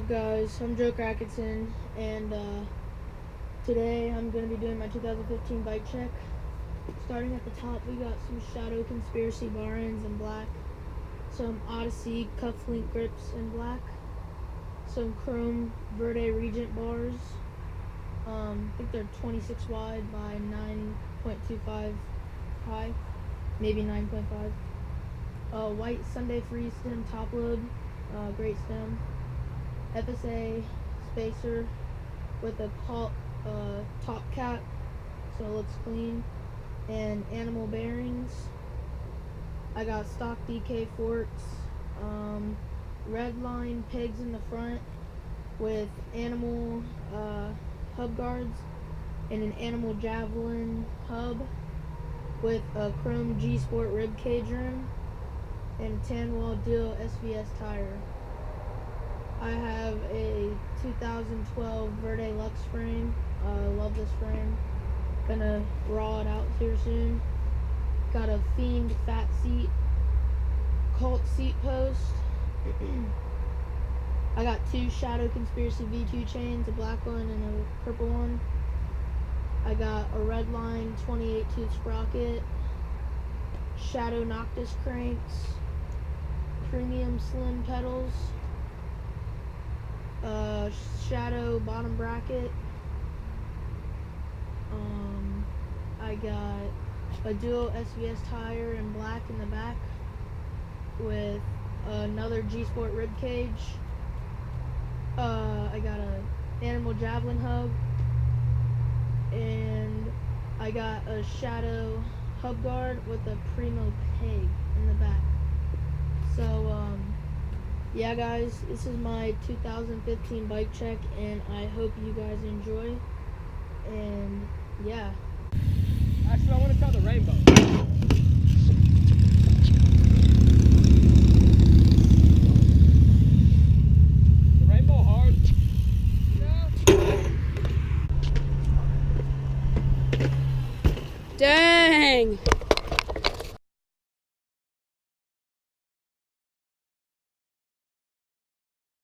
up, guys? I'm Joe Cracketson, and today I'm going to be doing my 2015 bike check. Starting at the top, we got some Shadow Conspiracy bar ends in black, some Odyssey cufflink grips in black, some Chrome Verde Regent bars. I think they're 26 wide by 9.25 high, maybe 9.5. White Sunday Free stem top load, great stem. FSA spacer with a top cap, so it looks clean, and animal bearings. I got stock DK forks, red line pegs in the front with animal hub guards, and an animal javelin hub with a chrome G Sport rib cage rim and a tan wall dual SVS tire. I have a 2012 Verde Lux frame. Love this frame. Gonna raw it out here soon. Got a Fiend fat seat, Cult seat post. I got two Shadow Conspiracy V2 chains, a black one and a purple one. I got a red line 28 tooth sprocket, Shadow Noctis cranks, premium slim pedals, Shadow bottom bracket. I got a dual SVS tire in black in the back with another G Sport rib cage. I got a animal javelin hub, and I got a Shadow hub guard with a Primo peg in the back. So yeah, guys, this is my 2015 bike check, and I hope you guys enjoy. And yeah. Actually, I want to try the rainbow. The rainbow hard? Yeah. Dang!